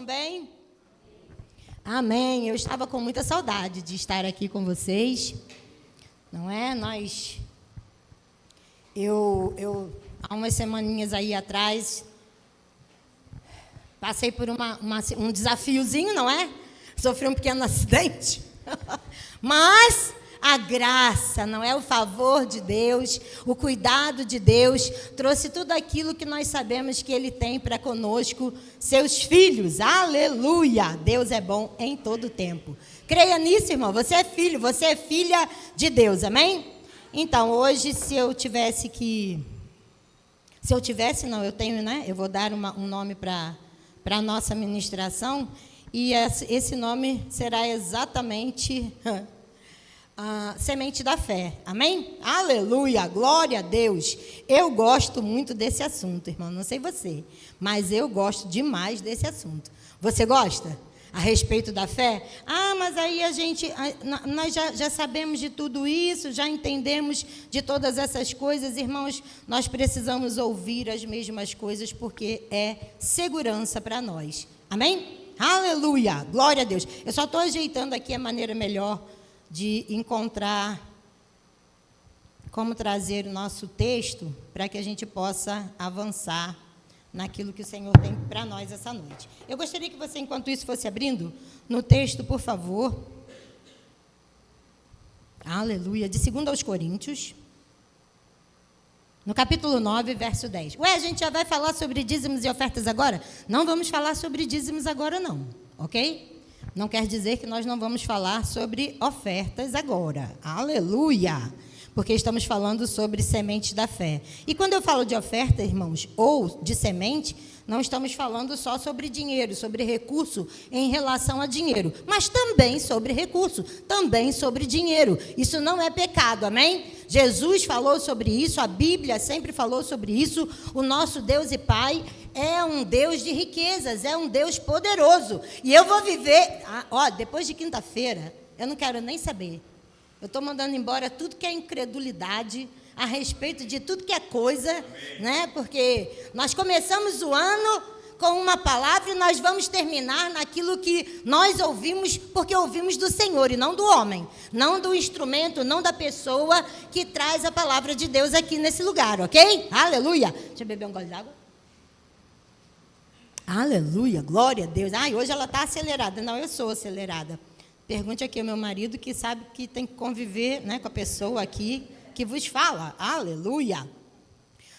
estão bem? Amém. Eu estava com muita saudade de estar aqui com vocês, não é? Há umas semaninhas aí atrás, passei por um desafiozinho, não é? Sofri um pequeno acidente, mas a graça, não é? O favor de Deus, o cuidado de Deus, trouxe tudo aquilo que nós sabemos que Ele tem para conosco, seus filhos. Aleluia! Deus é bom em todo tempo. Creia nisso, irmão. Você é filho, você é filha de Deus, amém? Então, hoje, eu tenho, né? Eu vou dar um nome para a nossa ministração, e esse nome será exatamente Semente da Fé, amém? Aleluia, glória a Deus. Eu gosto muito desse assunto, irmão, não sei você, mas eu gosto demais desse assunto. Você gosta? A respeito da fé? Mas aí nós já sabemos de tudo isso, já entendemos de todas essas coisas, irmãos. Nós precisamos ouvir as mesmas coisas, porque é segurança para nós, amém? Aleluia, glória a Deus. Eu só estou ajeitando aqui a maneira melhor de encontrar como trazer o nosso texto para que a gente possa avançar naquilo que o Senhor tem para nós essa noite. Eu gostaria que você, enquanto isso, fosse abrindo no texto, por favor. Aleluia. De 2 aos Coríntios, no capítulo 9, verso 10. A gente já vai falar sobre dízimos e ofertas agora? Não vamos falar sobre dízimos agora, não. Ok? Não quer dizer que nós não vamos falar sobre ofertas agora. Aleluia! Porque estamos falando sobre sementes da fé. E quando eu falo de oferta, irmãos, ou de semente, não estamos falando só sobre dinheiro, sobre recurso em relação a dinheiro, mas também sobre recurso, também sobre dinheiro. Isso não é pecado, amém? Jesus falou sobre isso, a Bíblia sempre falou sobre isso. O nosso Deus e Pai é um Deus de riquezas, é um Deus poderoso. E eu vou viver, depois de quinta-feira, eu não quero nem saber. Eu estou mandando embora tudo que é incredulidade a respeito de tudo que é coisa, né? Porque nós começamos o ano com uma palavra e nós vamos terminar naquilo que nós ouvimos, porque ouvimos do Senhor e não do homem, não do instrumento, não da pessoa que traz a palavra de Deus aqui nesse lugar, ok? Aleluia! Deixa eu beber um gole d'água. Aleluia, glória a Deus. Hoje ela está acelerada. Não, eu sou acelerada. Pergunte aqui ao meu marido, que sabe que tem que conviver, né, com a pessoa aqui que vos fala. Aleluia!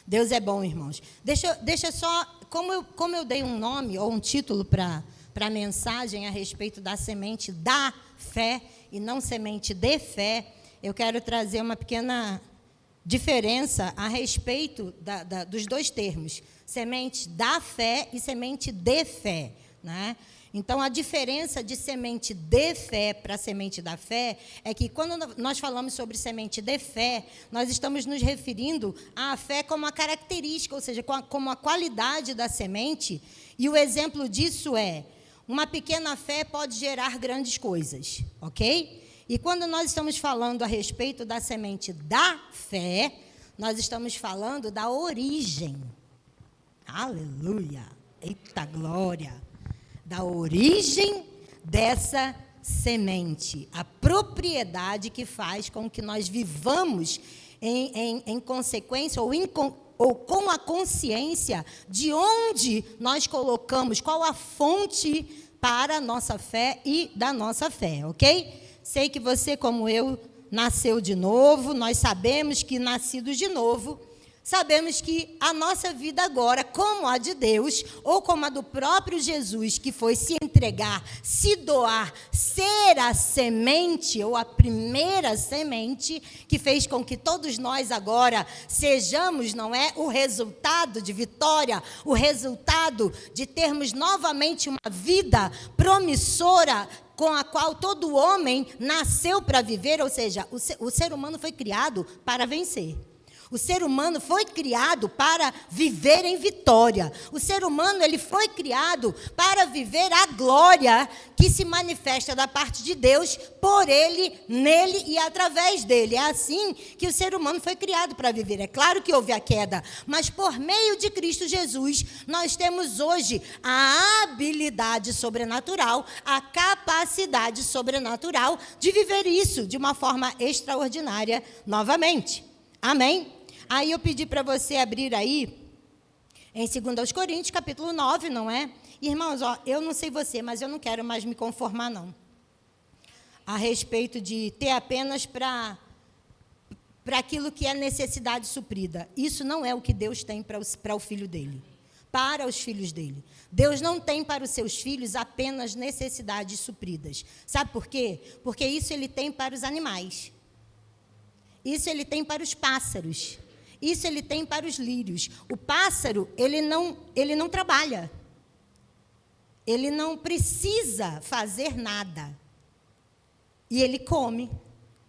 Deus é bom, irmãos. Deixa só, como eu dei um nome ou um título para a mensagem a respeito da semente da fé e não semente de fé, eu quero trazer uma pequena diferença a respeito dos dois termos, semente da fé e semente de fé, né? Então, a diferença de semente de fé para semente da fé é que, quando nós falamos sobre semente de fé, nós estamos nos referindo à fé como a característica, ou seja, como a qualidade da semente, e o exemplo disso é: uma pequena fé pode gerar grandes coisas, ok? E quando nós estamos falando a respeito da semente da fé, nós estamos falando da origem. Aleluia! Eita glória! Da origem dessa semente, a propriedade que faz com que nós vivamos em consequência ou com a consciência de onde nós colocamos, qual a fonte para a nossa fé e da nossa fé, ok? Sei que você, como eu, nasceu de novo, nós sabemos que nascidos de novo, sabemos que a nossa vida agora, como a de Deus, ou como a do próprio Jesus, que foi se entregar, se doar, ser a semente, ou a primeira semente, que fez com que todos nós agora sejamos, não é, o resultado de vitória, o resultado de termos novamente uma vida promissora, com a qual todo homem nasceu para viver, ou seja, o ser humano foi criado para vencer. O ser humano foi criado para viver em vitória. O ser humano, ele foi criado para viver a glória que se manifesta da parte de Deus por ele, nele e através dele. É assim que o ser humano foi criado para viver. É claro que houve a queda, mas por meio de Cristo Jesus, nós temos hoje a habilidade sobrenatural, a capacidade sobrenatural de viver isso de uma forma extraordinária novamente. Amém? Aí eu pedi para você abrir aí, em 2 Coríntios, capítulo 9, não é? Irmãos, eu não sei você, mas eu não quero mais me conformar, não. A respeito de ter apenas para aquilo que é necessidade suprida. Isso não é o que Deus tem para o filho dele. Para os filhos dele. Deus não tem para os seus filhos apenas necessidades supridas. Sabe por quê? Porque isso ele tem para os animais. Isso ele tem para os pássaros. Isso ele tem para os lírios. O pássaro, ele não trabalha. Ele não precisa fazer nada. E ele come.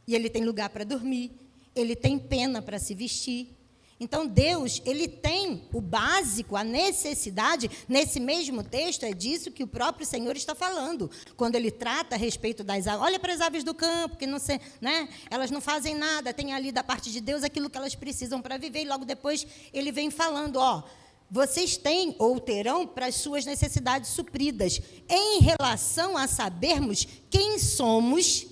E ele tem lugar para dormir. Ele tem pena para se vestir. Então, Deus, ele tem o básico, a necessidade. Nesse mesmo texto, é disso que o próprio Senhor está falando. Quando ele trata a respeito das aves. Olha para as aves do campo, que não sei, né? Elas não fazem nada, tem ali da parte de Deus aquilo que elas precisam para viver. E logo depois, ele vem falando, vocês têm ou terão para as suas necessidades supridas. Em relação a sabermos quem somos,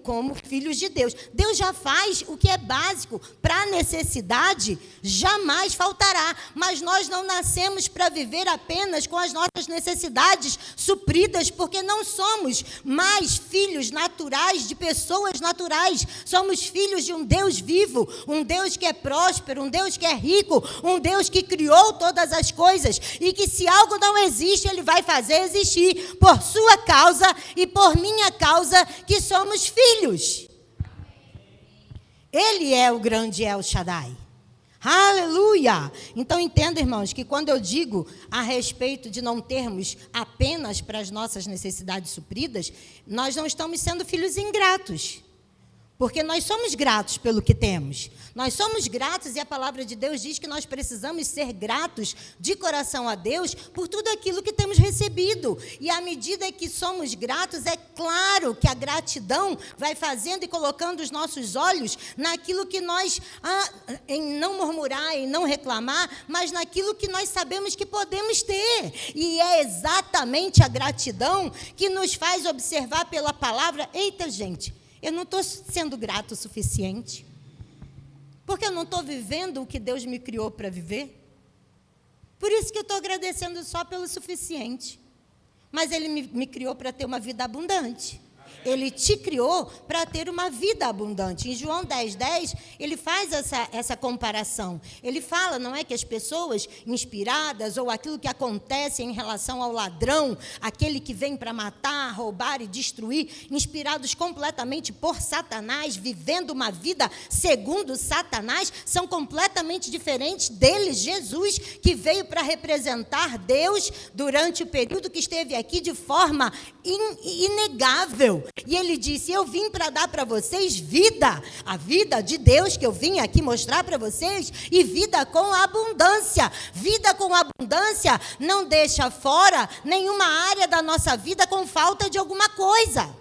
como filhos de Deus. Deus já faz o que é básico para a necessidade, jamais faltará. Mas nós não nascemos para viver apenas com as nossas necessidades supridas, porque não somos mais filhos naturais de pessoas naturais. Somos filhos de um Deus vivo, um Deus que é próspero, um Deus que é rico, um Deus que criou todas as coisas e que se algo não existe, Ele vai fazer existir por sua causa e por minha causa, que somos filhos. Ele é o grande El Shaddai. Aleluia! Então entenda, irmãos, que quando eu digo a respeito de não termos apenas para as nossas necessidades supridas, nós não estamos sendo filhos ingratos. Porque nós somos gratos pelo que temos. Nós somos gratos e a palavra de Deus diz que nós precisamos ser gratos de coração a Deus por tudo aquilo que temos recebido. E à medida que somos gratos, é claro que a gratidão vai fazendo e colocando os nossos olhos naquilo que nós, em não murmurar, em não reclamar, mas naquilo que nós sabemos que podemos ter. E é exatamente a gratidão que nos faz observar pela palavra. Eita, gente, eu não estou sendo grato o suficiente. Porque eu não estou vivendo o que Deus me criou para viver. Por isso que eu estou agradecendo só pelo suficiente. Mas Ele me criou para ter uma vida abundante. Ele te criou para ter uma vida abundante. Em João 10:10, ele faz essa comparação. Ele fala, não é, que as pessoas inspiradas, ou aquilo que acontece em relação ao ladrão, aquele que vem para matar, roubar e destruir, inspirados completamente por Satanás, vivendo uma vida segundo Satanás, são completamente diferentes dele, Jesus, que veio para representar Deus durante o período que esteve aqui de forma inegável. E ele disse, eu vim para dar para vocês vida, a vida de Deus que eu vim aqui mostrar para vocês, e vida com abundância. Vida com abundância não deixa fora nenhuma área da nossa vida com falta de alguma coisa.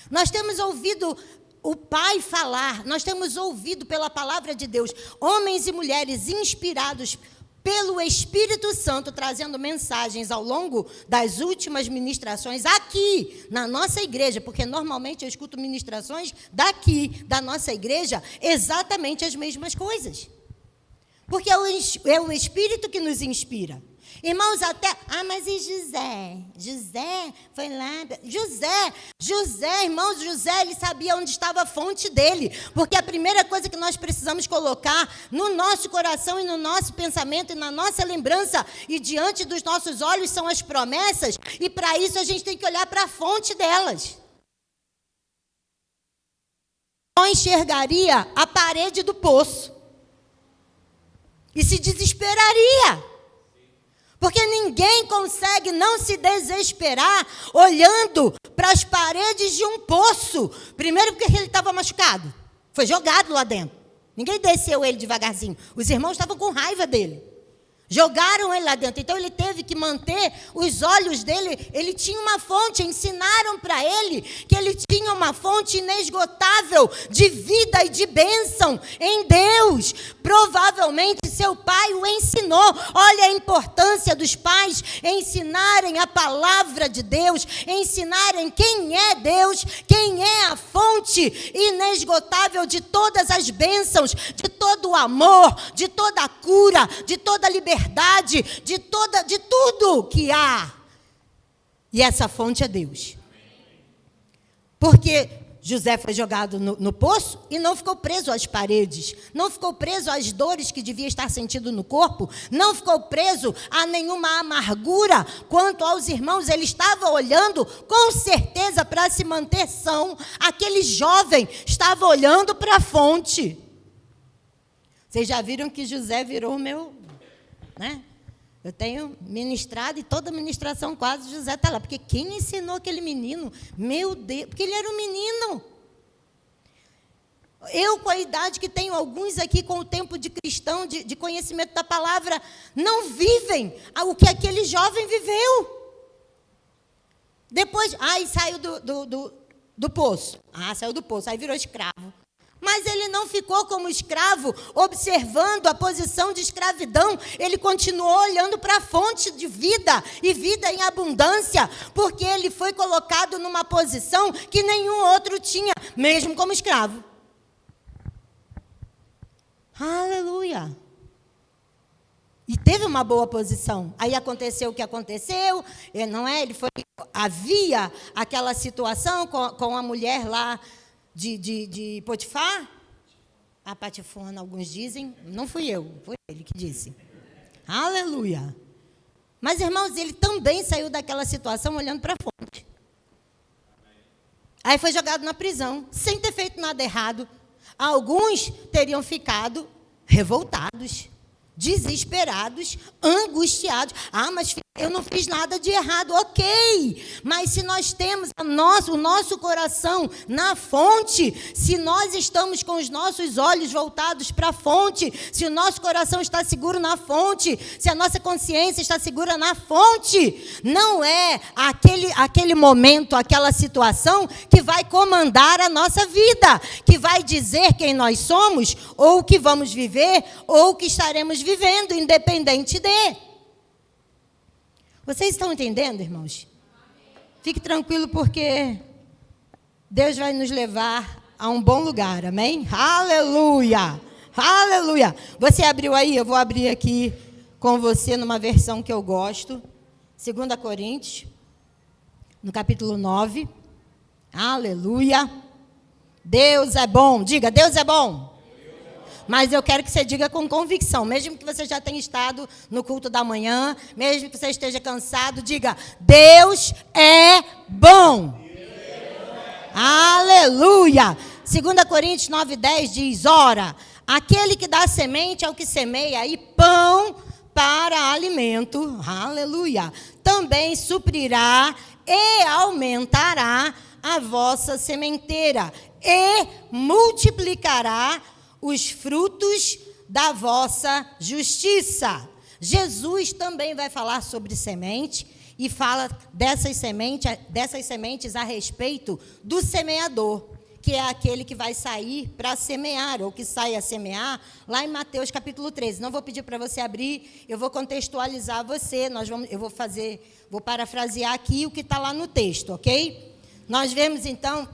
Nós temos ouvido o Pai falar, nós temos ouvido pela palavra de Deus, homens e mulheres inspirados pelo Espírito Santo, trazendo mensagens ao longo das últimas ministrações aqui, na nossa igreja, porque normalmente eu escuto ministrações daqui, da nossa igreja, exatamente as mesmas coisas. Porque é o Espírito que nos inspira. Irmãos, mas e José? José foi lá. José, irmãos, José, ele sabia onde estava a fonte dele. Porque a primeira coisa que nós precisamos colocar no nosso coração e no nosso pensamento e na nossa lembrança e diante dos nossos olhos são as promessas. E para isso a gente tem que olhar para a fonte delas. Não enxergaria a parede do poço. E se desesperaria. Porque ninguém consegue não se desesperar olhando para as paredes de um poço. Primeiro porque ele estava machucado. Foi jogado lá dentro. Ninguém desceu ele devagarzinho. Os irmãos estavam com raiva dele. Jogaram ele lá dentro. Então, ele teve que manter os olhos dele. Ele tinha uma fonte. Ensinaram para ele que ele tinha uma fonte inesgotável de vida e de bênção em Deus. Provavelmente, seu pai o ensinou. Olha a importância dos pais ensinarem a palavra de Deus, ensinarem quem é Deus, quem é a fonte inesgotável de todas as bênçãos, de todo o amor, de toda a cura, de toda a liberdade, de tudo que há. E essa fonte é Deus. Porque José foi jogado no poço e não ficou preso às paredes, não ficou preso às dores que devia estar sentindo no corpo, não ficou preso a nenhuma amargura quanto aos irmãos. Ele estava olhando com certeza para se manter são. Aquele jovem estava olhando para a fonte. Vocês já viram que José virou meu... né? Eu tenho ministrado e toda ministração quase José está lá. Porque quem ensinou aquele menino? Meu Deus, porque ele era um menino. Eu, com a idade que tenho, alguns aqui com o tempo de cristão, de conhecimento da palavra, não vivem o que aquele jovem viveu. Depois, aí saiu do poço. Saiu do poço, aí virou escravo. Mas ele não ficou como escravo, observando a posição de escravidão. Ele continuou olhando para a fonte de vida, e vida em abundância, porque ele foi colocado numa posição que nenhum outro tinha, mesmo como escravo. Aleluia! E teve uma boa posição. Aí aconteceu o que aconteceu, não é? Havia aquela situação com a mulher lá, de Potifar, a Patifona, alguns dizem, não fui eu, foi ele que disse. Aleluia. Mas, irmãos, ele também saiu daquela situação olhando para a fonte. Aí foi jogado na prisão, sem ter feito nada errado. Alguns teriam ficado revoltados, desesperados, angustiados. Mas eu não fiz nada de errado. Ok, mas se nós temos o nosso coração na fonte, se nós estamos com os nossos olhos voltados para a fonte, se o nosso coração está seguro na fonte, se a nossa consciência está segura na fonte, não é aquele momento, aquela situação que vai comandar a nossa vida, que vai dizer quem nós somos, ou o que vamos viver, ou o que estaremos vivendo, independente de. Vocês estão entendendo, irmãos? Fique tranquilo, porque Deus vai nos levar a um bom lugar, amém? Aleluia! Aleluia! Você abriu aí? Eu vou abrir aqui com você numa versão que eu gosto. 2 Coríntios, no capítulo 9. Aleluia! Deus é bom. Diga, Deus é bom. Mas eu quero que você diga com convicção, mesmo que você já tenha estado no culto da manhã, mesmo que você esteja cansado, diga, Deus é bom. Aleluia. 2 Coríntios 9:10 diz, ora, aquele que dá semente ao que semeia e pão para alimento, aleluia, também suprirá e aumentará a vossa sementeira e multiplicará os frutos da vossa justiça. Jesus também vai falar sobre semente e fala dessas sementes a respeito do semeador, que é aquele que vai sair para semear, ou que sai a semear, lá em Mateus capítulo 13. Não vou pedir para você abrir, eu vou contextualizar você, vou parafrasear aqui o que está lá no texto, ok? Nós vemos então...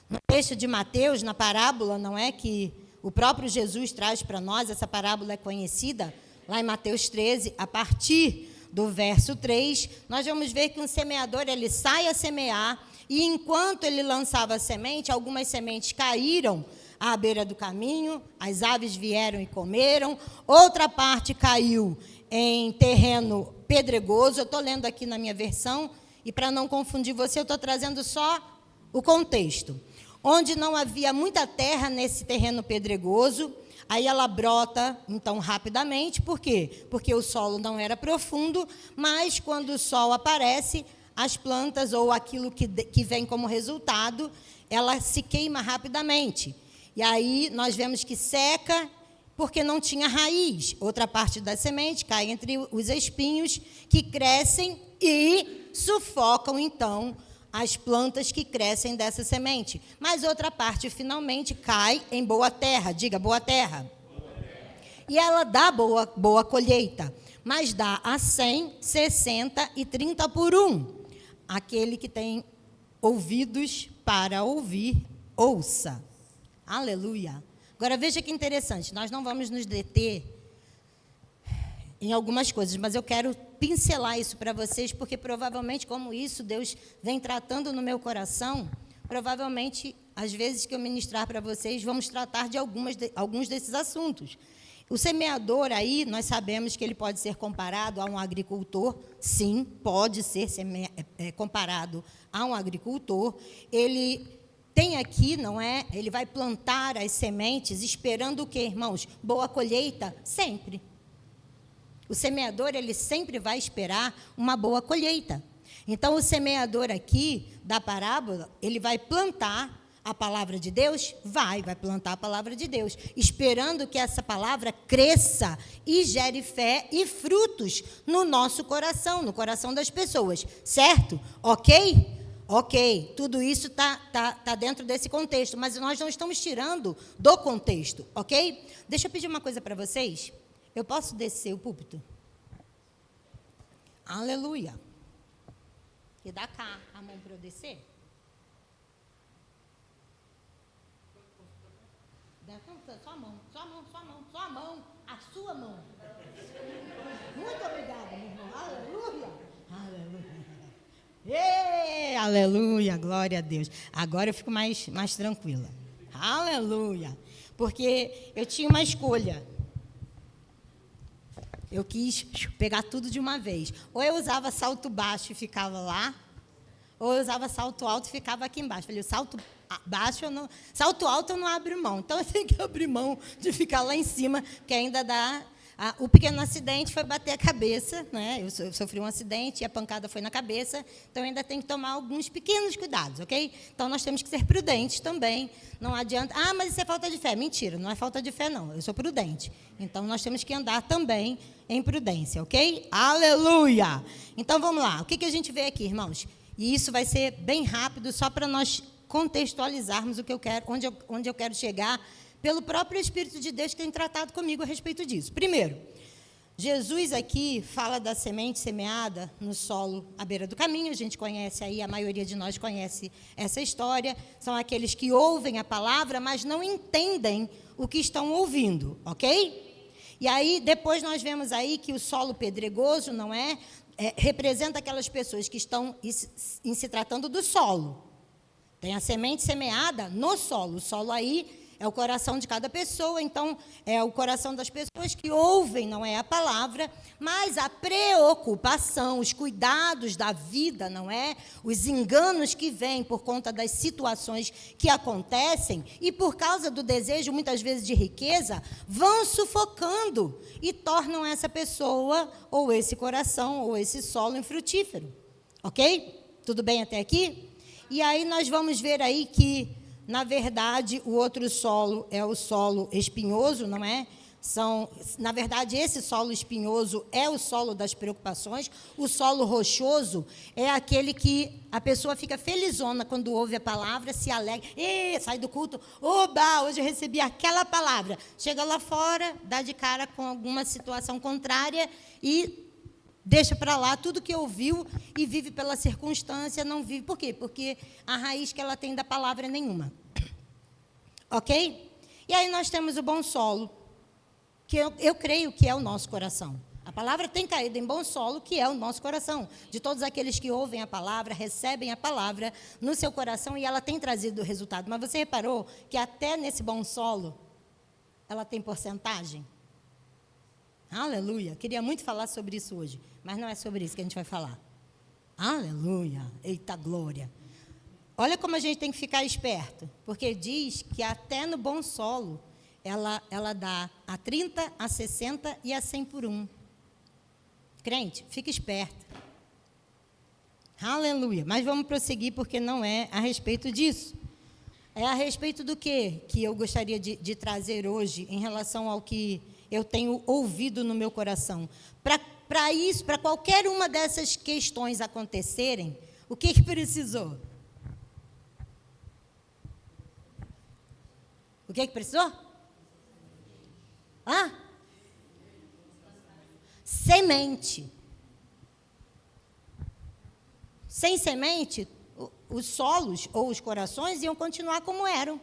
no texto de Mateus, na parábola, não é, que o próprio Jesus traz para nós, essa parábola é conhecida, lá em Mateus 13, a partir do verso 3, nós vamos ver que um semeador, ele sai a semear, e enquanto ele lançava a semente, algumas sementes caíram à beira do caminho, as aves vieram e comeram, outra parte caiu em terreno pedregoso. Eu estou lendo aqui na minha versão, e para não confundir você, eu estou trazendo só o contexto. Onde não havia muita terra nesse terreno pedregoso, aí ela brota, então, rapidamente. Por quê? Porque o solo não era profundo, mas quando o sol aparece, as plantas ou aquilo que vem como resultado, ela se queima rapidamente. E aí nós vemos que seca porque não tinha raiz. Outra parte da semente cai entre os espinhos que crescem e sufocam, então, as plantas que crescem dessa semente. Mas outra parte, finalmente, cai em boa terra. Diga, boa terra. E ela dá boa colheita, mas dá a 100, 60 e 30 por um. Aquele que tem ouvidos para ouvir, ouça. Aleluia. Agora, veja que interessante, nós não vamos nos deter em algumas coisas, mas eu quero pincelar isso para vocês, porque provavelmente, como isso Deus vem tratando no meu coração, provavelmente, às vezes que eu ministrar para vocês, vamos tratar de alguns desses assuntos. O semeador aí, nós sabemos que ele pode ser comparado a um agricultor, sim, pode ser comparado a um agricultor. Ele tem aqui, não é? Ele vai plantar as sementes, esperando o quê, irmãos? Boa colheita? Sempre. O semeador, ele sempre vai esperar uma boa colheita. Então, o semeador aqui, da parábola, ele vai plantar a palavra de Deus? Vai plantar a palavra de Deus, esperando que essa palavra cresça e gere fé e frutos no nosso coração, no coração das pessoas, certo? Ok? Ok, tudo isso está dentro desse contexto, mas nós não estamos tirando do contexto, ok? Deixa eu pedir uma coisa para vocês. Eu posso descer o púlpito? Aleluia. E dá cá a mão para eu descer? Só a mão, a sua mão. Muito obrigada, meu irmão. Aleluia. Aleluia. Aleluia, glória a Deus. Agora eu fico mais tranquila. Aleluia. Porque eu tinha uma escolha. Eu quis pegar tudo de uma vez. Ou eu usava salto baixo e ficava lá, ou eu usava salto alto e ficava aqui embaixo. Falei, salto alto eu não abro mão. Então eu tenho que abrir mão de ficar lá em cima, que ainda dá. O pequeno acidente foi bater a cabeça, né? Eu sofri um acidente e a pancada foi na cabeça, então ainda tem que tomar alguns pequenos cuidados, ok? Então nós temos que ser prudentes também. Não adianta, mas isso é falta de fé. Mentira, não é falta de fé, não. Eu sou prudente. Então nós temos que andar também em prudência, ok? Aleluia! Então vamos lá. O que a gente vê aqui, irmãos? E isso vai ser bem rápido, só para nós contextualizarmos o que eu quero, onde eu quero chegar, pelo próprio Espírito de Deus que tem tratado comigo a respeito disso. Primeiro, Jesus aqui fala da semente semeada no solo à beira do caminho. A gente conhece aí, a maioria de nós conhece essa história. São aqueles que ouvem a palavra, mas não entendem o que estão ouvindo, ok? E aí, depois nós vemos aí que o solo pedregoso, não é? Representa aquelas pessoas que estão em se tratando do solo. Tem a semente semeada no solo. O solo aí é o coração de cada pessoa, então é o coração das pessoas que ouvem, não é a palavra, mas a preocupação, os cuidados da vida, não é? Os enganos que vêm por conta das situações que acontecem e por causa do desejo, muitas vezes, de riqueza, vão sufocando e tornam essa pessoa, ou esse coração, ou esse solo infrutífero. Ok? Tudo bem até aqui? E aí nós vamos ver aí que, na verdade, o outro solo é o solo espinhoso, não é? Na verdade, esse solo espinhoso é o solo das preocupações. O solo rochoso é aquele que a pessoa fica felizona quando ouve a palavra, se alegra. Sai do culto, oba, hoje eu recebi aquela palavra. Chega lá fora, dá de cara com alguma situação contrária e deixa para lá tudo que ouviu e vive pela circunstância, não vive. Por quê? Porque a raiz que ela tem da palavra é nenhuma. Ok? E aí nós temos o bom solo, que eu creio que é o nosso coração. A palavra tem caído em bom solo, que é o nosso coração. De todos aqueles que ouvem a palavra, recebem a palavra no seu coração e ela tem trazido o resultado. Mas você reparou que até nesse bom solo, ela tem porcentagem? Aleluia. Queria muito falar sobre isso hoje, mas não é sobre isso que a gente vai falar. Aleluia. Eita glória. Olha como a gente tem que ficar esperto, porque diz que até no bom solo, ela dá a 30, a 60 e a 100 por um. Crente, fica esperto. Aleluia. Mas vamos prosseguir, porque não é a respeito disso. É a respeito do quê que eu gostaria de trazer hoje, em relação ao que eu tenho ouvido no meu coração. Para isso, para qualquer uma dessas questões acontecerem, o que precisou? O que precisou? Semente. Sem semente, os solos ou os corações iam continuar como eram,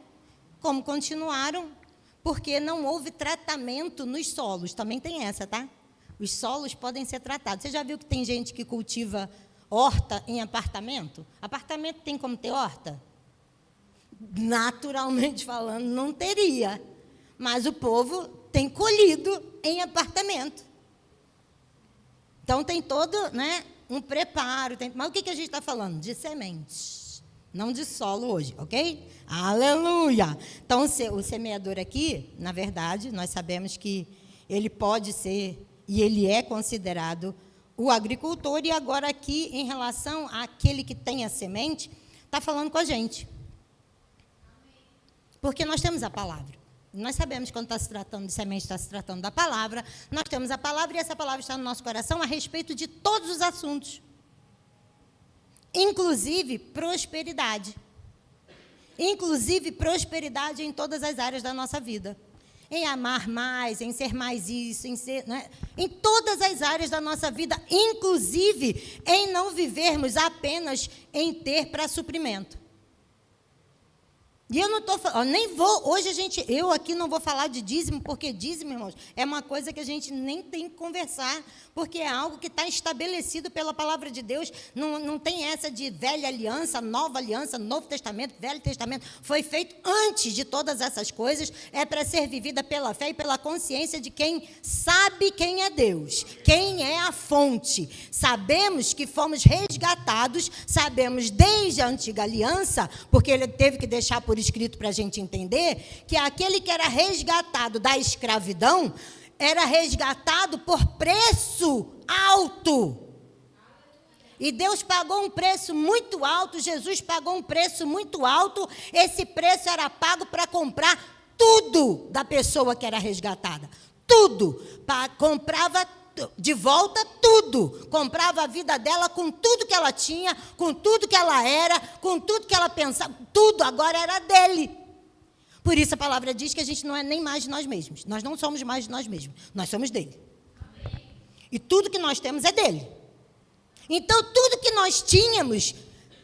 como continuaram, porque não houve tratamento nos solos. Também tem essa, tá? Os solos podem ser tratados. Você já viu que tem gente que cultiva horta em apartamento? Apartamento tem como ter horta? Naturalmente falando, não teria. Mas o povo tem colhido em apartamento. Então, tem todo, um preparo. Mas o que a gente está falando? De sementes, não de solo hoje, ok? Aleluia! Então, o semeador aqui, na verdade, nós sabemos que ele pode ser, e ele é considerado o agricultor, e agora aqui, em relação àquele que tem a semente, está falando com a gente. Porque nós temos a palavra. Nós sabemos quando está se tratando de semente, está se tratando da palavra. Nós temos a palavra e essa palavra está no nosso coração a respeito de todos os assuntos. Inclusive prosperidade. Inclusive prosperidade em todas as áreas da nossa vida. Em amar mais, em ser mais isso, em todas as áreas da nossa vida, inclusive em não vivermos apenas em ter para suprimento. E eu não estou falando, nem vou, hoje eu aqui não vou falar de dízimo, porque dízimo, irmãos, é uma coisa que a gente nem tem que conversar, porque é algo que está estabelecido pela palavra de Deus, não tem essa de velha aliança, Novo Testamento, Velho Testamento, foi feito antes de todas essas coisas, é para ser vivida pela fé e pela consciência de quem sabe quem é Deus, quem é a fonte. Sabemos que fomos resgatados, sabemos desde a antiga aliança, porque ele teve que deixar por escrito para a gente entender, que aquele que era resgatado da escravidão, era resgatado por preço alto. E Deus pagou um preço muito alto, Jesus pagou um preço muito alto, esse preço era pago para comprar tudo da pessoa que era resgatada. Tudo. Comprava de volta tudo. Comprava a vida dela com tudo que ela tinha, com tudo que ela era, com tudo que ela pensava, tudo agora era dele. Por isso a palavra diz que a gente não é nem mais de nós mesmos. Nós não somos mais de nós mesmos, nós somos dele. Amém. E tudo que nós temos é dele. Então, tudo que nós tínhamos,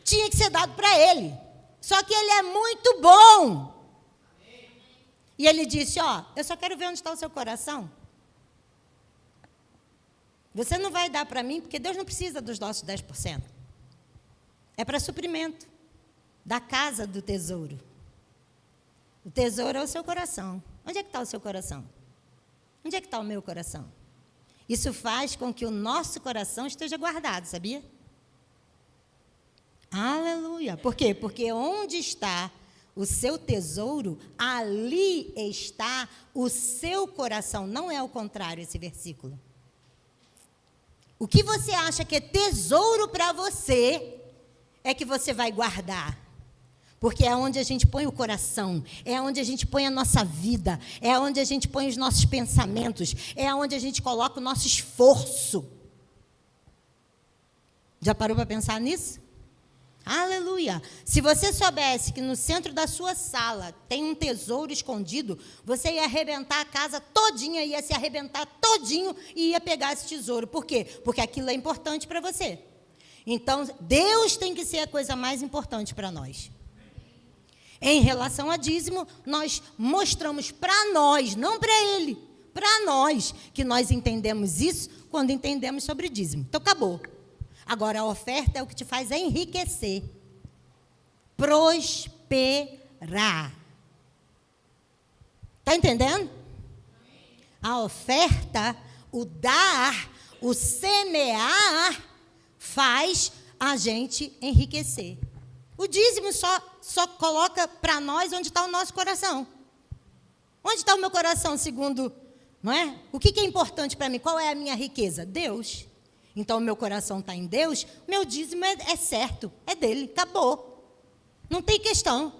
tinha que ser dado para ele. Só que ele é muito bom. Amém. E ele disse, eu só quero ver onde está o seu coração. Você não vai dar para mim, porque Deus não precisa dos nossos 10%. É para suprimento da casa do tesouro. O tesouro é o seu coração. Onde é que está o seu coração? Onde é que está o meu coração? Isso faz com que o nosso coração esteja guardado, sabia? Aleluia. Por quê? Porque onde está o seu tesouro, ali está o seu coração. Não é o contrário esse versículo. O que você acha que é tesouro para você, é que você vai guardar. Porque é onde a gente põe o coração, é onde a gente põe a nossa vida, é onde a gente põe os nossos pensamentos, é onde a gente coloca o nosso esforço. Já parou para pensar nisso? Aleluia! Se você soubesse que no centro da sua sala tem um tesouro escondido, você ia arrebentar a casa todinha, ia se arrebentar todinho e ia pegar esse tesouro. Por quê? Porque aquilo é importante para você. Então, Deus tem que ser a coisa mais importante para nós. Em relação a dízimo, nós mostramos para nós, não para ele, para nós, que nós entendemos isso quando entendemos sobre dízimo. Então, acabou. Agora, a oferta é o que te faz enriquecer, prosperar. Está entendendo? A oferta, o dar, o semear, faz a gente enriquecer. O dízimo só coloca para nós onde está o nosso coração. Onde está o meu coração, segundo, não é? O que é importante para mim? Qual é a minha riqueza? Deus. Então, o meu coração está em Deus, meu dízimo é certo, é dele, acabou. Não tem questão.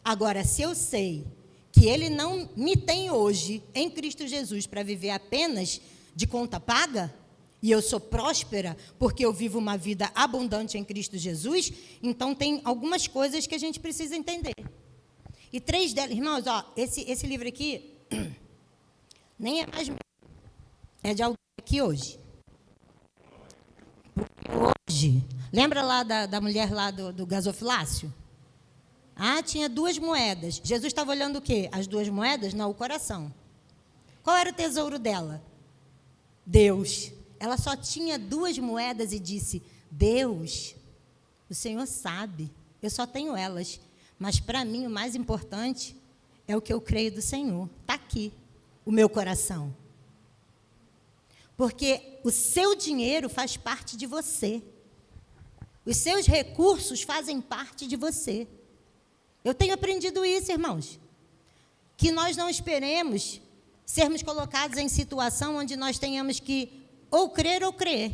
Agora, se eu sei que Ele não me tem hoje em Cristo Jesus para viver apenas de conta paga, e eu sou próspera porque eu vivo uma vida abundante em Cristo Jesus, então tem algumas coisas que a gente precisa entender. E 3 delas, irmãos, esse livro aqui nem é mais meu, é de alguém aqui hoje. Porque hoje, lembra lá da mulher lá do gasofilácio? Tinha 2 moedas. Jesus estava olhando o quê? As 2 moedas? Não, o coração. Qual era o tesouro dela? Deus. Ela só tinha 2 moedas e disse: Deus, o Senhor sabe, eu só tenho elas. Mas para mim o mais importante é o que eu creio do Senhor. Está aqui, o meu coração. Porque o seu dinheiro faz parte de você. Os seus recursos fazem parte de você. Eu tenho aprendido isso, irmãos. Que nós não esperemos sermos colocados em situação onde nós tenhamos que ou crer ou crer.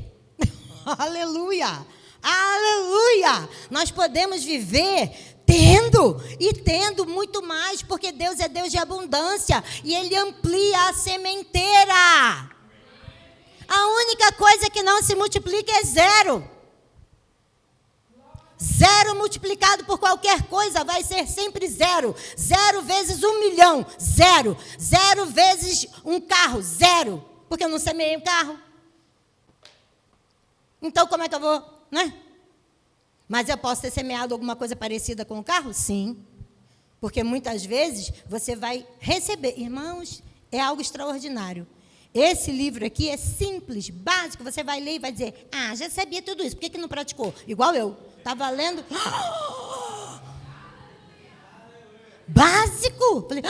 Aleluia! Aleluia! Nós podemos viver tendo muito mais, porque Deus é Deus de abundância e Ele amplia a sementeira. A única coisa que não se multiplica é 0. 0 multiplicado por qualquer coisa vai ser sempre 0. 0 vezes 1 milhão, 0. 0 vezes um carro, 0. Porque eu não semeei um carro. Então, como é que eu vou, né? Mas eu posso ter semeado alguma coisa parecida com o carro? Sim. Porque muitas vezes você vai receber. Irmãos, é algo extraordinário. Esse livro aqui é simples, básico. Você vai ler e vai dizer: já sabia tudo isso, por que não praticou? Igual eu. Estava lendo. Básico. Falei,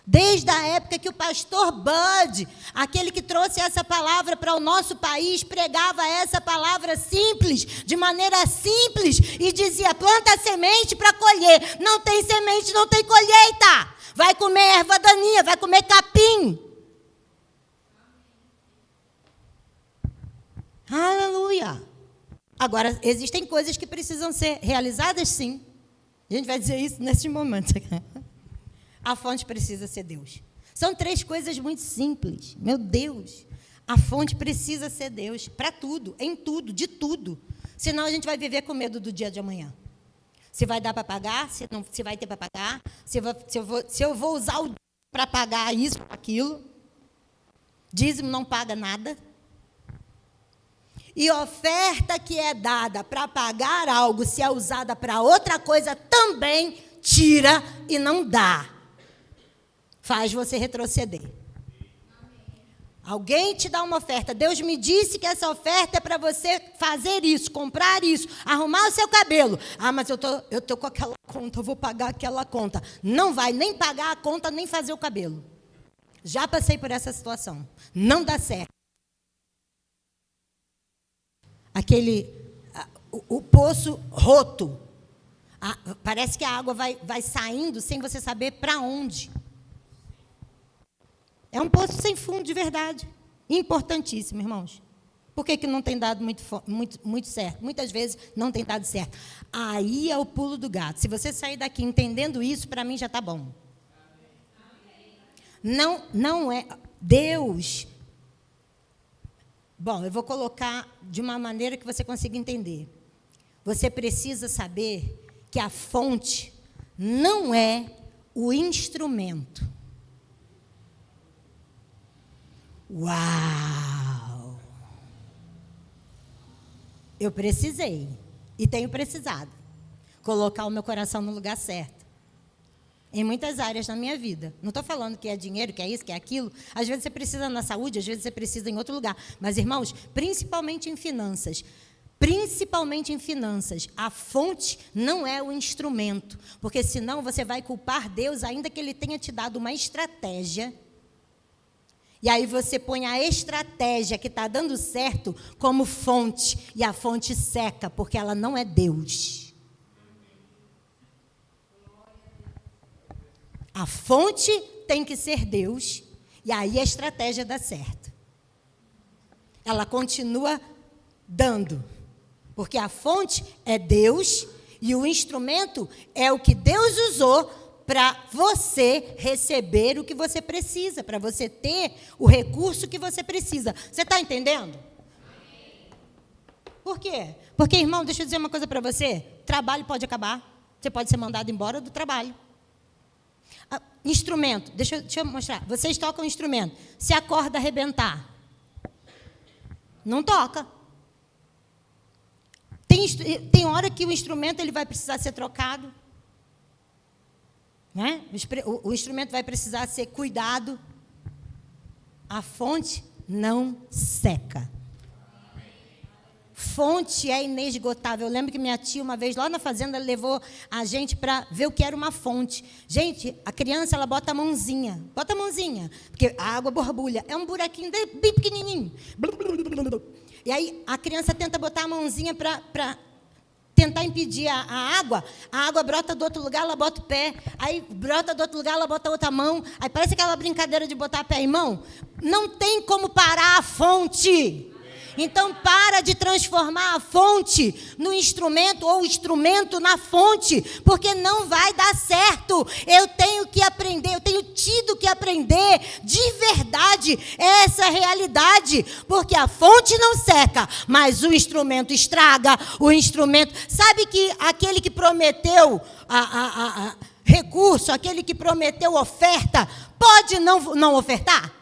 desde a época que o pastor Bud, aquele que trouxe essa palavra para o nosso país, pregava essa palavra simples, de maneira simples, e dizia: planta semente para colher. Não tem semente, não tem colheita. Vai comer erva daninha, vai comer capim. Aleluia. Agora, existem coisas que precisam ser realizadas, sim. A gente vai dizer isso nesse momento. A fonte precisa ser Deus. São 3 coisas muito simples. Meu Deus. A fonte precisa ser Deus. Para tudo, em tudo, de tudo. Senão a gente vai viver com medo do dia de amanhã. Se vai dar para pagar, se vai ter para pagar, se eu vou usar o para pagar isso, aquilo. Dízimo não paga nada. E oferta que é dada para pagar algo, se é usada para outra coisa, também tira e não dá. Faz você retroceder. Alguém te dá uma oferta. Deus me disse que essa oferta é para você fazer isso, comprar isso, arrumar o seu cabelo. Mas eu tô com aquela conta, eu vou pagar aquela conta. Não vai nem pagar a conta, nem fazer o cabelo. Já passei por essa situação. Não dá certo. O poço roto. Parece que a água vai saindo sem você saber para onde. É um poço sem fundo, de verdade. Importantíssimo, irmãos. Por que não tem dado muito certo? Muitas vezes não tem dado certo. Aí é o pulo do gato. Se você sair daqui entendendo isso, para mim já está bom. Não é... Deus... Bom, eu vou colocar de uma maneira que você consiga entender. Você precisa saber que a fonte não é o instrumento. Uau! Eu precisei, e tenho precisado, colocar o meu coração no lugar certo. Em muitas áreas da minha vida. Não estou falando que é dinheiro, que é isso, que é aquilo. Às vezes você precisa na saúde, às vezes você precisa em outro lugar. Mas, irmãos, principalmente em finanças, a fonte não é o instrumento. Porque senão você vai culpar Deus, ainda que Ele tenha te dado uma estratégia. E aí você põe a estratégia que está dando certo como fonte. E a fonte seca, porque ela não é Deus. A fonte tem que ser Deus, e aí a estratégia dá certo. Ela continua dando, porque a fonte é Deus, E o instrumento é o que Deus usou para você receber o que você precisa, para você ter o recurso que você precisa. Você está entendendo? Por quê? Porque, irmão, deixa eu dizer uma coisa para você. Trabalho pode acabar. Você pode ser mandado embora do trabalho. Instrumento. Deixa eu mostrar. Vocês tocam instrumento. Se a corda arrebentar, não toca. Tem hora que o instrumento ele vai precisar ser trocado. Né? O instrumento vai precisar ser cuidado. A fonte não seca. Fonte é inesgotável. Eu lembro que minha tia, uma vez, lá na fazenda, levou a gente para ver o que era uma fonte. Gente, a criança, ela bota a mãozinha. Bota a mãozinha. Porque a água borbulha. É um buraquinho bem pequenininho. E aí, a criança tenta botar a mãozinha para tentar impedir a água brota do outro lugar, ela bota o pé. Aí, brota do outro lugar, ela bota a outra mão. Aí, parece aquela brincadeira de botar pé e mão. Não tem como parar a fonte. Então, para de transformar a fonte no instrumento ou o instrumento na fonte, porque não vai dar certo. Eu tenho que aprender, eu tenho tido que aprender de verdade essa realidade, porque a fonte não seca, mas o instrumento estraga, o instrumento... Sabe que aquele que prometeu recurso, aquele que prometeu oferta, pode não ofertar?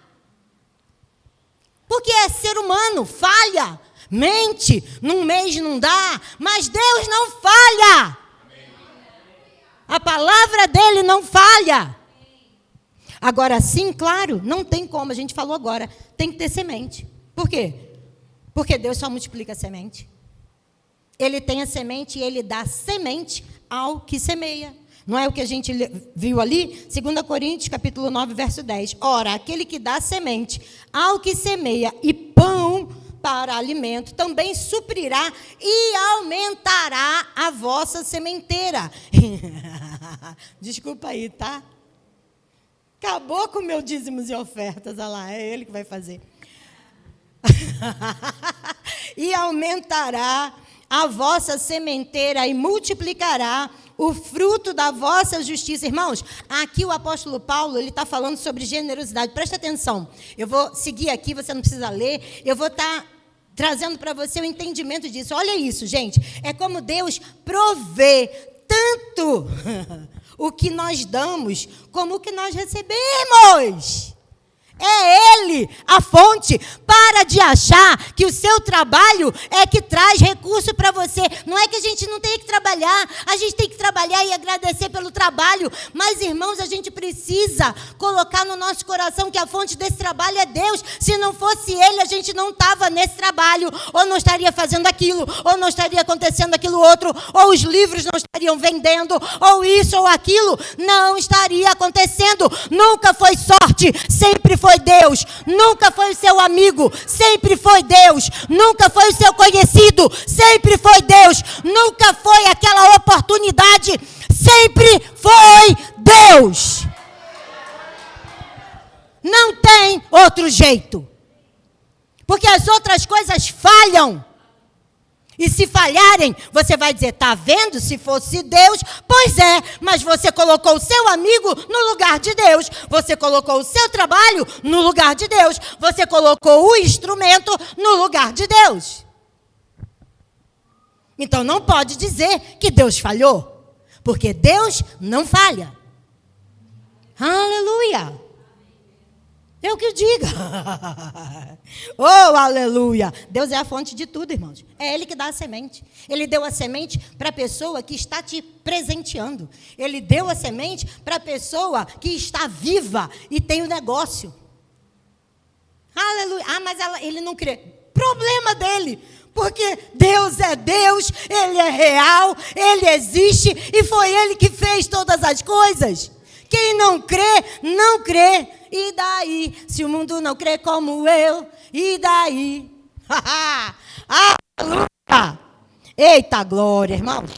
Porque é ser humano, falha, mente, num mês não dá, mas Deus não falha. A palavra dele não falha. Agora sim, claro, não tem como, a gente falou agora, tem que ter semente. Por quê? Porque Deus só multiplica a semente. Ele tem a semente e ele dá semente ao que semeia. Não é o que a gente viu ali? 2 Coríntios, capítulo 9, verso 10. Ora, aquele que dá semente ao que semeia e pão para alimento, também suprirá e aumentará a vossa sementeira. Desculpa aí, tá? Acabou com o meu dízimos e ofertas, olha lá, é ele que vai fazer. E aumentará a vossa sementeira e multiplicará o fruto da vossa justiça. Irmãos, aqui o apóstolo Paulo, ele está falando sobre generosidade. Presta atenção. Eu vou seguir aqui, você não precisa ler. Eu vou estar trazendo para você o entendimento disso. Olha isso, gente. É como Deus provê tanto o que nós damos, como o que nós recebemos. É Ele a fonte. Para de achar que o seu trabalho é que traz recurso para você. Não é que a gente não tem que trabalhar. A gente tem que trabalhar e agradecer pelo trabalho. Mas, irmãos, a gente precisa colocar no nosso coração que a fonte desse trabalho é Deus. Se não fosse Ele, a gente não estava nesse trabalho. Ou não estaria fazendo aquilo. Ou não estaria acontecendo aquilo outro. Ou os livros não estariam vendendo. Ou isso ou aquilo. Não estaria acontecendo. Nunca foi sorte. Sempre foi Deus, nunca foi o seu amigo, sempre foi Deus, nunca foi o seu conhecido, sempre foi Deus, nunca foi aquela oportunidade, sempre foi Deus. Não tem outro jeito, porque as outras coisas falham. E se falharem, você vai dizer, está vendo? Se fosse Deus, pois é, mas você colocou o seu amigo no lugar de Deus. Você colocou o seu trabalho no lugar de Deus. Você colocou o instrumento no lugar de Deus. Então não pode dizer que Deus falhou, porque Deus não falha. Aleluia! Eu que diga. Oh, aleluia. Deus é a fonte de tudo, irmãos. É Ele que dá a semente. Ele deu a semente para a pessoa que está te presenteando. Ele deu a semente para a pessoa que está viva e tem o negócio. Aleluia. Ah, mas ele não crê. Problema dele. Porque Deus é Deus, Ele é real, Ele existe e foi Ele que fez todas as coisas. Quem não crê, não crê. E daí? Se o mundo não crê como eu, e daí? Aleluia! Eita glória, irmãos.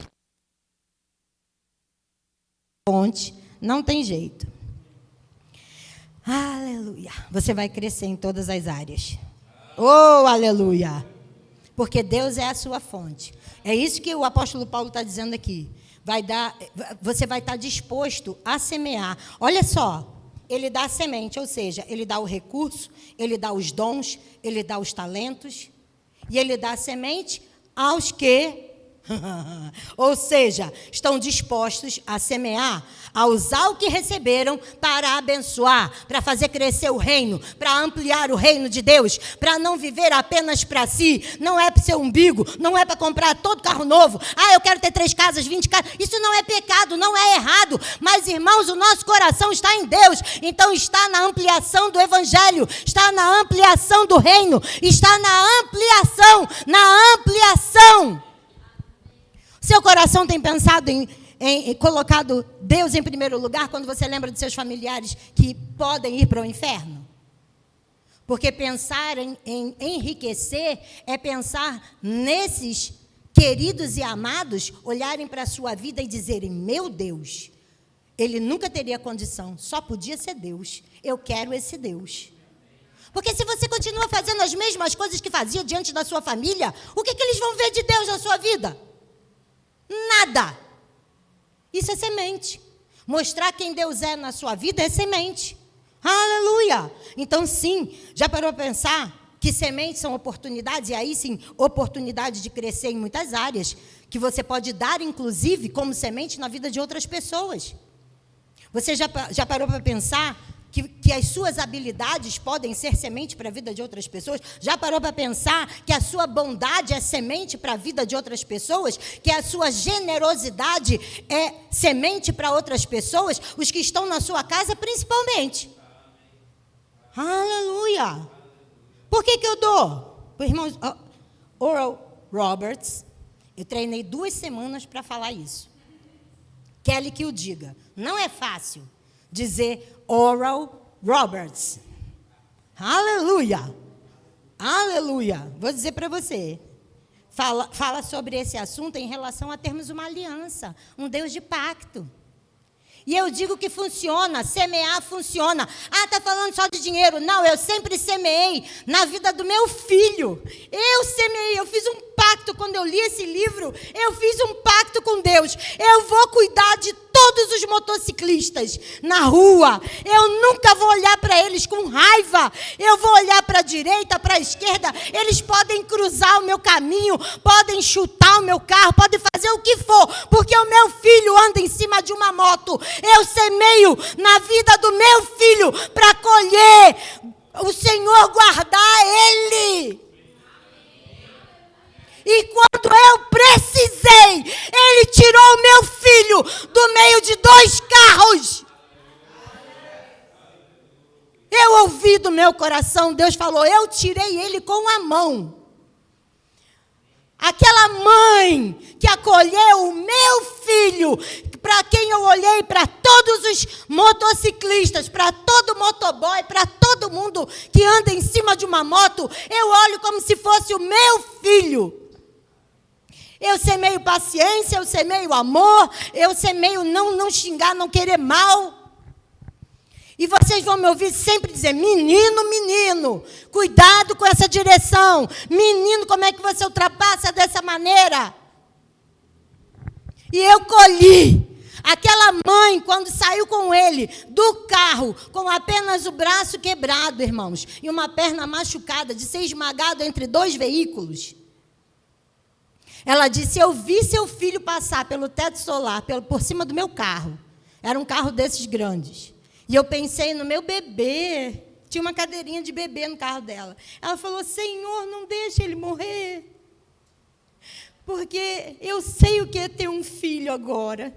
Fonte, não tem jeito. Aleluia. Você vai crescer em todas as áreas. Oh, aleluia. porque Deus é a sua fonte. É isso que o apóstolo Paulo está dizendo aqui. Você vai estar disposto a semear. Olha só, ele dá a semente, ou seja, ele dá o recurso, ele dá os dons, ele dá os talentos, e ele dá a semente aos que... ou seja, estão dispostos a semear, a usar o que receberam para abençoar, para fazer crescer o reino, para ampliar o reino de Deus, para não viver apenas para si, não é para o seu umbigo, não é para comprar todo carro novo, eu quero ter 3 casas, 20 casas, isso não é pecado, não é errado, mas irmãos, o nosso coração está em Deus, então está na ampliação do evangelho, está na ampliação do reino, está na ampliação, Seu coração tem pensado em colocado Deus em primeiro lugar quando você lembra de seus familiares que podem ir para o inferno? Porque pensar em enriquecer é pensar nesses queridos e amados olharem para a sua vida e dizerem: meu Deus, ele nunca teria condição, só podia ser Deus, eu quero esse Deus. Porque se você continua fazendo as mesmas coisas que fazia diante da sua família, o que eles vão ver de Deus na sua vida? Nada. Isso é semente. Mostrar quem Deus é na sua vida é semente. Aleluia. Então, sim, já parou para pensar que sementes são oportunidades? E aí, sim, oportunidade de crescer em muitas áreas, que você pode dar, inclusive, como semente na vida de outras pessoas. Você já parou para pensar que as suas habilidades podem ser semente para a vida de outras pessoas? Já parou para pensar que a sua bondade é semente para a vida de outras pessoas? Que a sua generosidade é semente para outras pessoas? Os que estão na sua casa, principalmente. Aleluia! Por que eu dou? O irmão Oral Roberts, eu treinei 2 semanas para falar isso. Kelly que o diga. Não é fácil dizer Oral Roberts. Aleluia! Aleluia! Vou dizer para você. Fala sobre esse assunto em relação a termos uma aliança, um Deus de pacto. E eu digo que funciona, semear funciona. Está falando só de dinheiro. Não, eu sempre semeei na vida do meu filho. Eu semeei, eu fiz um pacto quando eu li esse livro. Eu fiz um pacto com Deus. Eu vou cuidar de todos os motociclistas na rua. Eu nunca vou olhar para eles com raiva. Eu vou olhar para a direita, para a esquerda. Eles podem cruzar o meu caminho, podem chutar o meu carro, podem fazer o que for, porque o meu filho anda em cima de uma moto. Eu semeio na vida do meu filho para colher, o Senhor guardar ele. E quando eu precisei, ele tirou o meu filho do meio de 2 carros. Eu ouvi do meu coração, Deus falou, eu tirei ele com a mão. Aquela mãe que acolheu o meu filho, para quem eu olhei, para todos os motociclistas, para todo motoboy, para todo mundo que anda em cima de uma moto, eu olho como se fosse o meu filho. Eu semeio paciência, eu semeio amor, eu semeio não xingar, não querer mal. E vocês vão me ouvir sempre dizer, menino, cuidado com essa direção. Menino, como é que você ultrapassa dessa maneira? E eu colhi. Aquela mãe, quando saiu com ele do carro, com apenas o braço quebrado, irmãos, e uma perna machucada, de ser esmagado entre 2 veículos. Ela disse, eu vi seu filho passar pelo teto solar, por cima do meu carro. Era um carro desses grandes. E eu pensei no meu bebê. Tinha uma cadeirinha de bebê no carro dela. Ela falou, Senhor, não deixe ele morrer. Porque eu sei o que é ter um filho agora.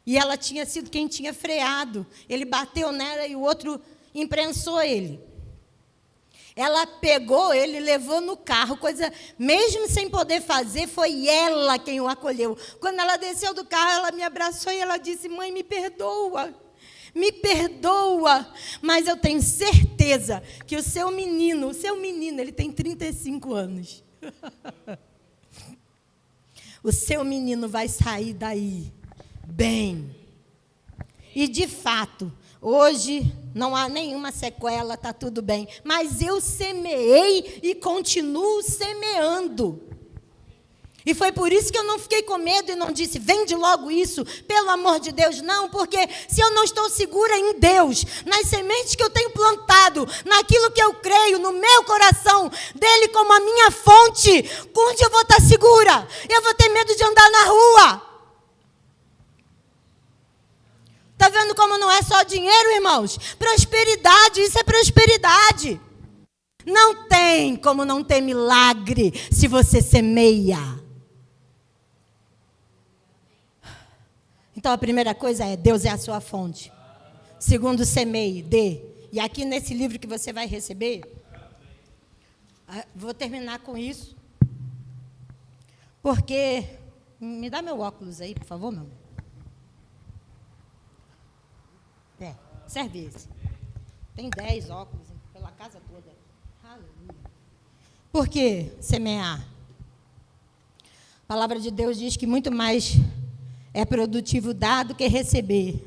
E ela tinha sido quem tinha freado. Ele bateu nela e o outro imprensou ele. Ela pegou ele, levou no carro, coisa, mesmo sem poder fazer, foi ela quem o acolheu. Quando ela desceu do carro, ela me abraçou e ela disse, mãe, me perdoa, mas eu tenho certeza que o seu menino, ele tem 35 anos. O seu menino vai sair daí bem. E, de fato, Hoje não há nenhuma sequela, está tudo bem. Mas eu semeei e continuo semeando. E foi por isso que eu não fiquei com medo e não disse, vende logo isso, pelo amor de Deus. Não, porque se eu não estou segura em Deus, nas sementes que eu tenho plantado, naquilo que eu creio, no meu coração, dele como a minha fonte, onde eu vou estar segura? Eu vou ter medo de andar na rua. Está vendo como não é só dinheiro, irmãos? Prosperidade, isso é prosperidade. Não tem como não ter milagre se você semeia. Então, a primeira coisa é, Deus é a sua fonte. Segundo, semeie, dê. E aqui nesse livro que você vai receber, vou terminar com isso, porque, me dá meu óculos aí, por favor, meu amor. Serve esse. Tem 10 óculos pela casa toda. Aleluia. Por que semear? A palavra de Deus diz que muito mais é produtivo dar do que receber.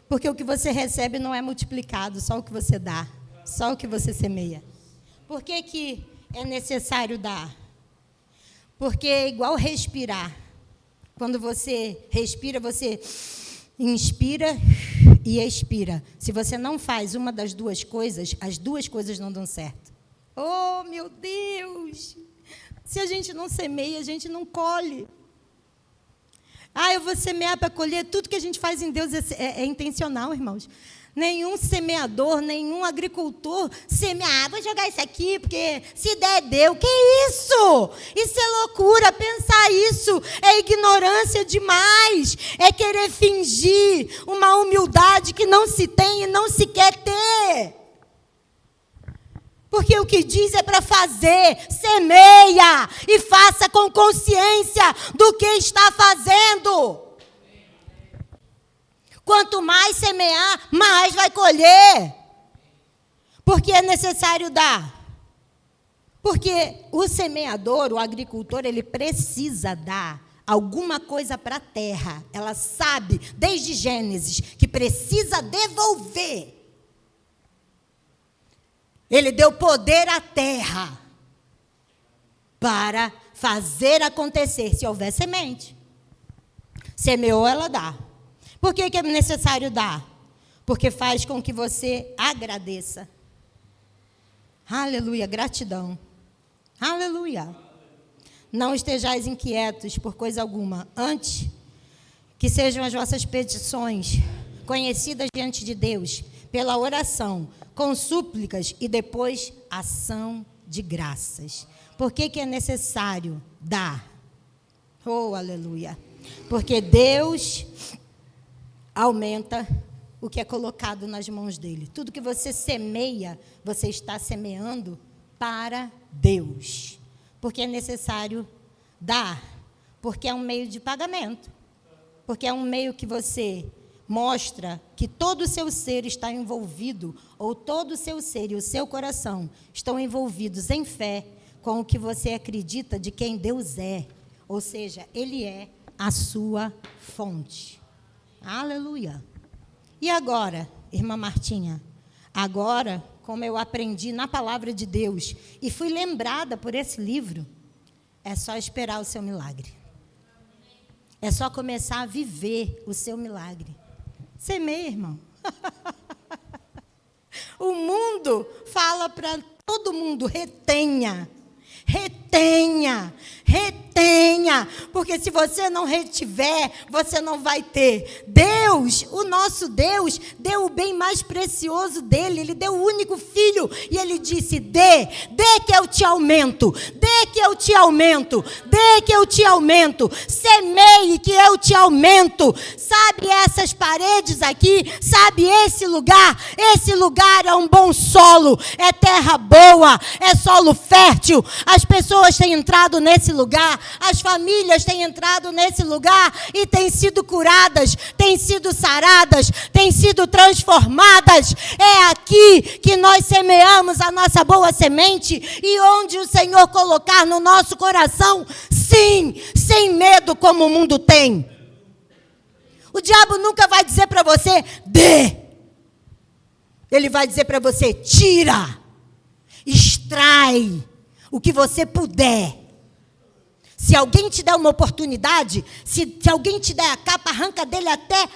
Porque o que você recebe não é multiplicado, só o que você dá, só o que você semeia. Por que que é necessário dar? Porque é igual respirar. Quando você respira, você inspira e expira. Se você não faz uma das duas coisas, as duas coisas não dão certo. Oh, meu Deus! Se a gente não semeia, a gente não colhe. Eu vou semear para colher. Tudo que a gente faz em Deus é intencional, irmãos. Nenhum semeador, nenhum agricultor semeia. Vou jogar isso aqui, porque se der, deu. Que isso? Isso é loucura. Pensar isso é ignorância demais. É querer fingir uma humildade que não se tem e não se quer ter. Porque o que diz é para fazer, semeia e faça com consciência do que está fazendo. Quanto mais semear, mais vai colher. Porque é necessário dar. Porque o semeador, o agricultor, ele precisa dar alguma coisa para a terra. Ela sabe, desde Gênesis, que precisa devolver. Ele deu poder à terra para fazer acontecer, se houver semente. Semeou, ela dá. Por que é necessário dar? Porque faz com que você agradeça. Aleluia, gratidão. Aleluia. Não estejais inquietos por coisa alguma. Antes, que sejam as vossas petições conhecidas diante de Deus, pela oração, com súplicas e depois ação de graças. Por que é necessário dar? Oh, aleluia. Porque Deus aumenta o que é colocado nas mãos dele. Tudo que você semeia, você está semeando para Deus. Porque é necessário dar. Porque é um meio de pagamento. Porque é um meio que você mostra que todo o seu ser está envolvido, ou todo o seu ser e o seu coração estão envolvidos em fé com o que você acredita de quem Deus é. Ou seja, Ele é a sua fonte. Aleluia. E agora, irmã Martinha? Agora, como eu aprendi na palavra de Deus e fui lembrada por esse livro, é só esperar o seu milagre. É só começar a viver o seu milagre. Semeia, irmão. O mundo fala para todo mundo, retenha. Retenha, retenha, porque se você não retiver, você não vai ter. Deus, o nosso Deus, deu o bem mais precioso dele, ele deu o único filho, e ele disse, dê que eu te aumento, dê que eu te aumento, dê que eu te aumento, semeie que eu te aumento. Sabe essas paredes aqui, sabe esse lugar é um bom solo, é terra boa, é solo fértil. As pessoas têm entrado nesse lugar, as famílias têm entrado nesse lugar e têm sido curadas, têm sido saradas, têm sido transformadas. É aqui que nós semeamos a nossa boa semente e onde o Senhor colocar no nosso coração, sim, sem medo como o mundo tem. O diabo nunca vai dizer para você, dê. Ele vai dizer para você, tira. Extrai o que você puder. Se alguém te der uma oportunidade, se alguém te der a capa, arranca dele até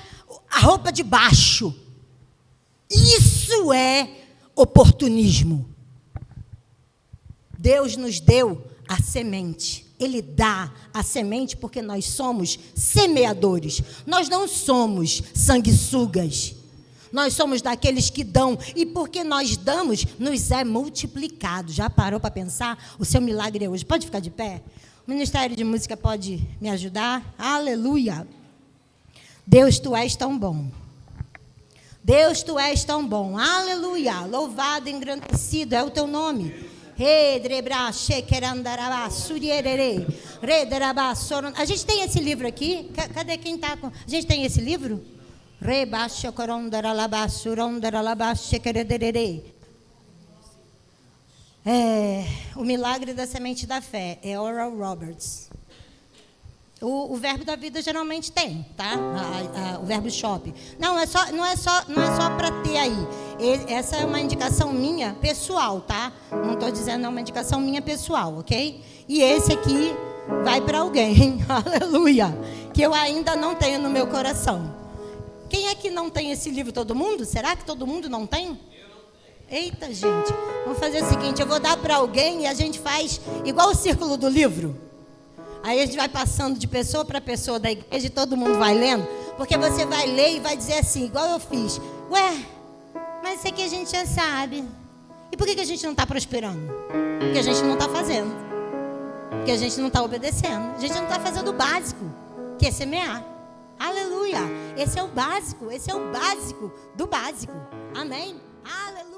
a roupa de baixo. Isso é oportunismo. Deus nos deu a semente. Ele dá a semente porque nós somos semeadores. Nós não somos sanguessugas. Nós somos daqueles que dão. E porque nós damos, nos é multiplicado. Já parou para pensar? O seu milagre é hoje. Pode ficar de pé? O Ministério de Música pode me ajudar? Aleluia. Deus, Tu és tão bom. Deus, Tu és tão bom. Aleluia. Louvado, engrandecido é o Teu nome. A gente tem esse livro aqui? Cadê quem está com... A gente tem esse livro? O Milagre da Semente da Fé. É Oral Roberts. O Verbo da Vida geralmente tem, tá? O Verbo Shop. Não é só para ter aí. Essa é uma indicação minha pessoal, tá? Não estou dizendo, é uma indicação minha pessoal, ok? E esse aqui vai para alguém, aleluia, que eu ainda não tenho no meu coração. Quem é que não tem esse livro? Todo mundo? Será que todo mundo não tem? Eita, gente. Vamos fazer o seguinte, eu vou dar para alguém e a gente faz igual o círculo do livro. Aí a gente vai passando de pessoa para pessoa da igreja e todo mundo vai lendo. Porque você vai ler e vai dizer assim, igual eu fiz. Ué, mas isso aqui a gente já sabe. E por que a gente não está prosperando? Porque a gente não está fazendo. Porque a gente não está obedecendo. A gente não está fazendo o básico, que é semear. Aleluia. Esse é o básico do básico. Amém? Aleluia.